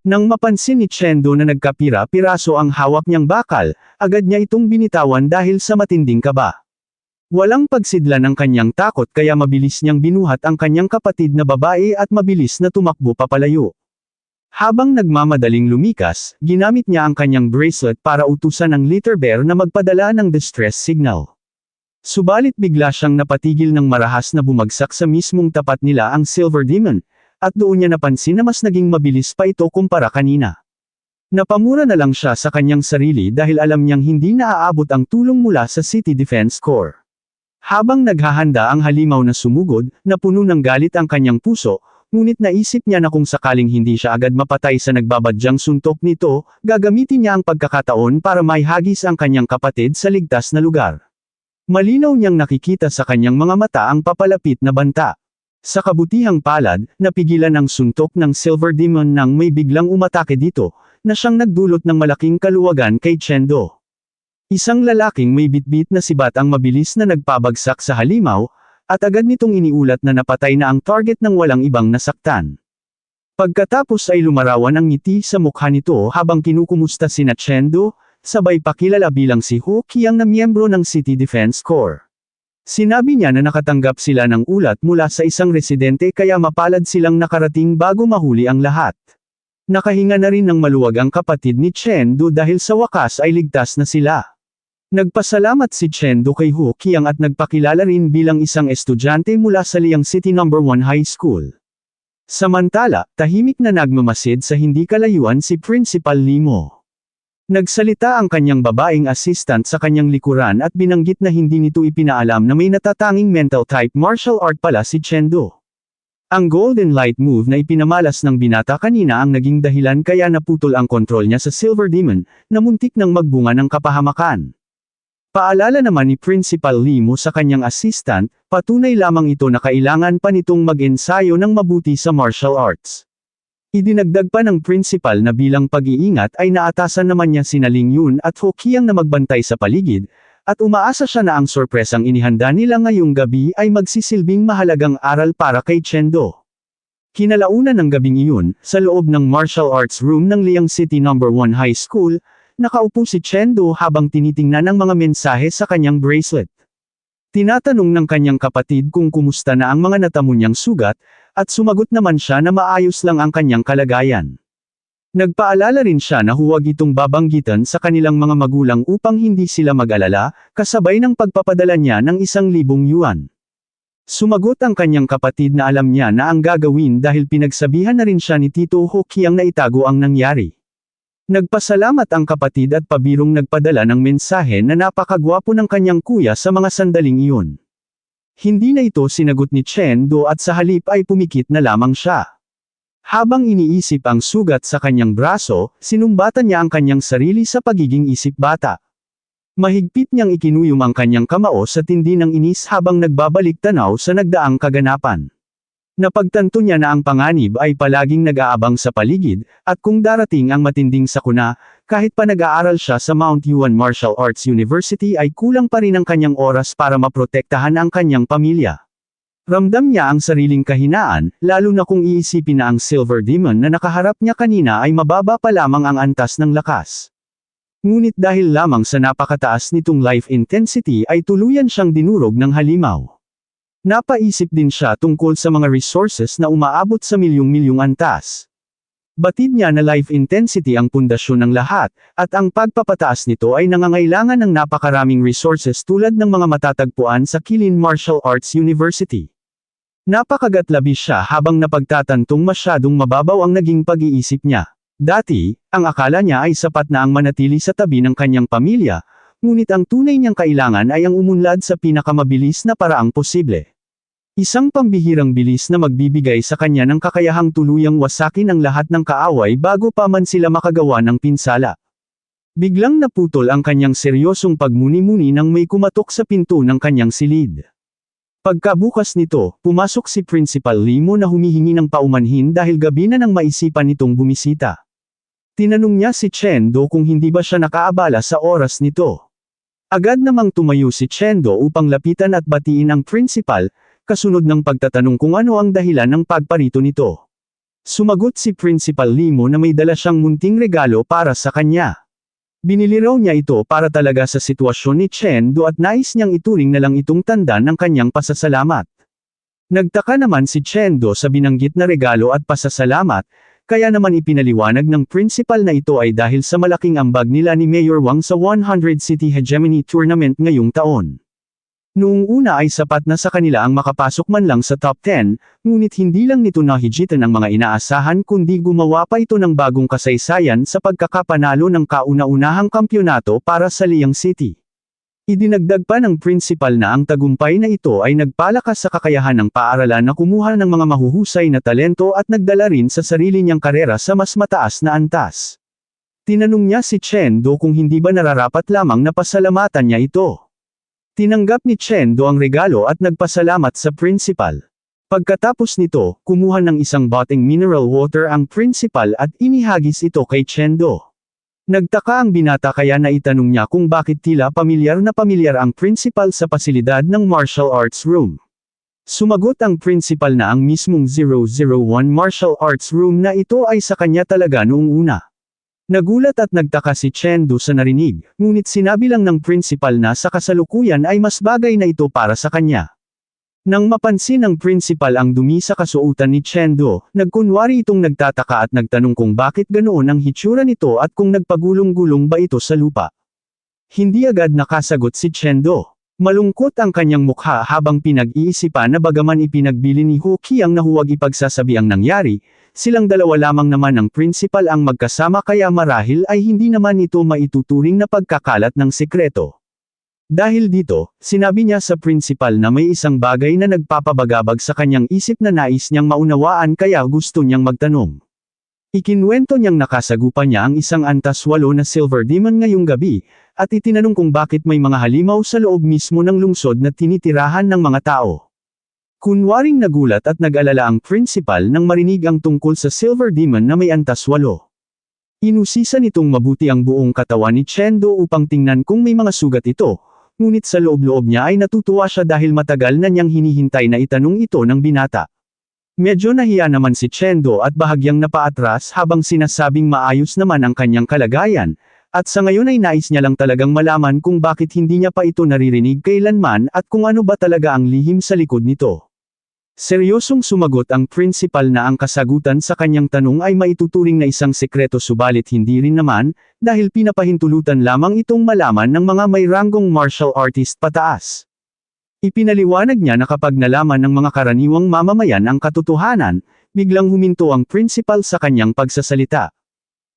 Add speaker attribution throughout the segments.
Speaker 1: Nang mapansin ni Chendo na nagkapira-piraso ang hawak niyang bakal, agad niya itong binitawan dahil sa matinding kaba. Walang pagsidlan ng kanyang takot kaya mabilis niyang binuhat ang kanyang kapatid na babae at mabilis na tumakbo papalayo. Habang nagmamadaling lumikas, ginamit niya ang kanyang bracelet para utusan ang Litter Bear na magpadala ng distress signal. Subalit bigla siyang napatigil ng marahas na bumagsak sa mismong tapat nila ang Silver Demon, at doon niya napansin na mas naging mabilis pa ito kumpara kanina. Napamura na lang siya sa kanyang sarili dahil alam niyang hindi naaabot ang tulong mula sa City Defense Corps. Habang naghahanda ang halimaw na sumugod, napuno ng galit ang kanyang puso, ngunit naisip niya na kung sakaling hindi siya agad mapatay sa nagbabadyang suntok nito, gagamitin niya ang pagkakataon para maihagis ang kanyang kapatid sa ligtas na lugar. Malinaw niyang nakikita sa kanyang mga mata ang papalapit na banta. Sa kabutihang palad, napigilan ang suntok ng Silver Demon nang may biglang umatake dito, na siyang nagdulot ng malaking kaluwagan kay Chendo. Isang lalaking may bitbit na sibat ang mabilis na nagpabagsak sa halimaw, at agad nitong iniulat na napatay na ang target ng walang ibang nasaktan. Pagkatapos ay lumarawan ang ngiti sa mukha nito habang kinukumusta sina Chendo, sabay pakilala bilang si Ho Qiang na miyembro ng City Defense Corps. Sinabi niya na nakatanggap sila ng ulat mula sa isang residente kaya mapalad silang nakarating bago mahuli ang lahat. Nakahinga na rin ng maluwag ang kapatid ni Chendo dahil sa wakas ay ligtas na sila. Nagpasalamat si Chendo kay Ho Qiang at nagpakilala rin bilang isang estudyante mula sa Liang City No. 1 High School. Samantala, tahimik na nagmamasid sa hindi kalayuan si Principal Limo. Nagsalita ang kanyang babaeng assistant sa kanyang likuran at binanggit na hindi nito ipinaalam na may natatanging mental type martial art pala si Chendo. Ang Golden Light move na ipinamalas ng binata kanina ang naging dahilan kaya naputol ang kontrol niya sa Silver Demon, na muntik nang magbunga ng kapahamakan. Paalala naman ni Principal Limo sa kanyang assistant, patunay lamang ito na kailangan pa nitong mag-ensayo ng mabuti sa martial arts. Idinagdag pa ng principal na bilang pag-iingat ay naatasan naman niya sina Ling Yun at Ho Qiang na magbantay sa paligid, at umaasa siya na ang sorpresang inihanda nila ngayong gabi ay magsisilbing mahalagang aral para kay Chendo. Kinalaunan ng gabing iyon, sa loob ng martial arts room ng Liang City No. 1 High School, nakaupo si Chendo habang tinitingnan ang mga mensahe sa kanyang bracelet. Tinatanong ng kanyang kapatid kung kumusta na ang mga natamo niyang sugat, at sumagot naman siya na maayos lang ang kanyang kalagayan. Nagpaalala rin siya na huwag itong babanggitan sa kanilang mga magulang upang hindi sila mag-alala, kasabay ng pagpapadala niya ng 1,000 yuan. Sumagot ang kanyang kapatid na alam niya na ang gagawin dahil pinagsabihan na rin siya ni Tito Ho Qiang na itago ang nangyari. Nagpasalamat ang kapatid at pabirong nagpadala ng mensahe na napakagwapo ng kanyang kuya sa mga sandaling iyon. Hindi na ito sinagot ni Chendo at sa halip ay pumikit na lamang siya. Habang iniisip ang sugat sa kanyang braso, sinumbatan niya ang kanyang sarili sa pagiging isip bata. Mahigpit niyang ikinuyom ang kanyang kamao sa tindi ng inis habang nagbabalik tanaw sa nagdaang kaganapan. Napagtanto niya na ang panganib ay palaging nag-aabang sa paligid, at kung darating ang matinding sakuna, kahit pa nag-aaral siya sa Mount Yuan Martial Arts University ay kulang pa rin ang kanyang oras para maprotektahan ang kanyang pamilya. Ramdam niya ang sariling kahinaan, lalo na kung iisipin na ang Silver Demon na nakaharap niya kanina ay mababa pa lamang ang antas ng lakas. Ngunit dahil lamang sa napakataas nitong life intensity ay tuluyan siyang dinurog ng halimaw. Napaisip din siya tungkol sa mga resources na umaabot sa milyong-milyong antas. Batid niya na life intensity ang pundasyon ng lahat, at ang pagpapataas nito ay nangangailangan ng napakaraming resources tulad ng mga matatagpuan sa Kilin Martial Arts University. Napakagat-labis siya habang napagtatantong masyadong mababaw ang naging pag-iisip niya. Dati, ang akala niya ay sapat na ang manatili sa tabi ng kanyang pamilya, ngunit ang tunay niyang kailangan ay ang umunlad sa pinakamabilis na paraang posible. Isang pambihirang bilis na magbibigay sa kanya ng kakayahang tuluyang wasakin ang lahat ng kaaway bago pa man sila makagawa ng pinsala. Biglang naputol ang kanyang seryosong pagmuni-muni nang may kumatok sa pinto ng kanyang silid. Pagkabukas nito, pumasok si Principal Limo na humihingi ng paumanhin dahil gabi na nang maisipan nitong bumisita. Tinanong niya si Chendo kung hindi ba siya nakaabala sa oras nito. Agad namang tumayo si Chendo upang lapitan at batiin ang principal, kasunod ng pagtatanong kung ano ang dahilan ng pagparito nito. Sumagot si Principal Limo na may dala siyang munting regalo para sa kanya. Binili raw niya ito para talaga sa sitwasyon ni Chendo at nais niyang ituring na lang itong tanda ng kanyang pasasalamat. Nagtaka naman si Chendo sa binanggit na regalo at pasasalamat, kaya naman ipinaliwanag ng principal na ito ay dahil sa malaking ambag nila ni Mayor Wang sa 100 City Hegemony Tournament ngayong taon. Noong una ay sapat na sa kanila ang makapasok man lang sa top 10, ngunit hindi lang nito nahigitan ang mga inaasahan kundi gumawa pa ito ng bagong kasaysayan sa pagkakapanalo ng kauna-unahang kampyonato para sa Liang City. Idinagdag pa ng principal na ang tagumpay na ito ay nagpalakas sa kakayahan ng paaralan na kumuha ng mga mahuhusay na talento at nagdala rin sa sarili niyang karera sa mas mataas na antas. Tinanong niya si Chendo kung hindi ba nararapat lamang na pasalamatan niya ito. Tinanggap ni Chendo ang regalo at nagpasalamat sa principal. Pagkatapos nito, kumuha ng isang boteng mineral water ang principal at inihagis ito kay Chendo. Nagtaka ang binata kaya naitanong niya kung bakit tila pamilyar na pamilyar ang principal sa pasilidad ng martial arts room. Sumagot ang principal na ang mismong 001 martial arts room na ito ay sa kanya talaga noong una. Nagulat at nagtaka si Chendo sa narinig, ngunit sinabi lang ng principal na sa kasalukuyan ay mas bagay na ito para sa kanya. Nang mapansin ng principal ang dumi sa kasuotan ni Chendo, nagkunwari itong nagtataka at nagtanong kung bakit ganoon ang hitsura nito at kung nagpagulong-gulong ba ito sa lupa. Hindi agad nakasagot si Chendo. Malungkot ang kanyang mukha habang pinag-iisipan na bagaman ipinagbili ni Ho Qiang na huwag ipagsasabi ang nangyari, silang dalawa lamang naman ng principal ang magkasama kaya marahil ay hindi naman ito maituturing na pagkakalat ng sekreto. Dahil dito, sinabi niya sa principal na may isang bagay na nagpapabagabag sa kanyang isip na nais niyang maunawaan kaya gusto niyang magtanong. Ikinwento niyang nakasagupa niya ang isang antas 8 na silver demon ngayong gabi, at itinanong kung bakit may mga halimaw sa loob mismo ng lungsod na tinitirahan ng mga tao. Kunwaring nagulat at nag-alala ang principal nang marinig ang tungkol sa silver demon na may antas 8. Inusisa nitong mabuti ang buong katawan ni Chendo upang tingnan kung may mga sugat ito. Ngunit sa loob-loob niya ay natutuwa siya dahil matagal na niyang hinihintay na itanong ito ng binata. Medyo nahiya naman si Chendo at bahagyang napaatras habang sinasabing maayos naman ang kanyang kalagayan, at sa ngayon ay nais niya lang talagang malaman kung bakit hindi niya pa ito naririnig kailanman at kung ano ba talaga ang lihim sa likod nito. Seryosong sumagot ang principal na ang kasagutan sa kanyang tanong ay maituturing na isang sekreto subalit hindi rin naman, dahil pinapahintulutan lamang itong malaman ng mga may ranggong martial artist pataas. Ipinaliwanag niya na kapag nalaman ng mga karaniwang mamamayan ang katotohanan, biglang huminto ang principal sa kanyang pagsasalita.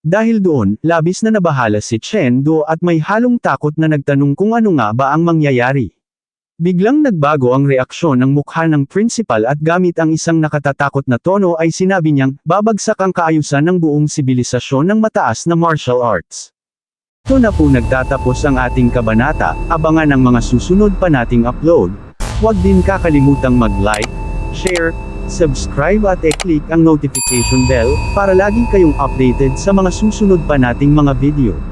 Speaker 1: Dahil doon, labis na nabahala si Chendo at may halong takot na nagtanong kung ano nga ba ang mangyayari. Biglang nagbago ang reaksyon ng mukha ng principal at gamit ang isang nakatatakot na tono ay sinabi niyang, babagsak ang kaayusan ng buong sibilisasyon ng mataas na martial arts. Ito na po nagtatapos ang ating kabanata, abangan ang mga susunod pa nating upload. Huwag din kakalimutang mag-like, share, subscribe at i-click ang notification bell, para lagi kayong updated sa mga susunod pa nating mga video.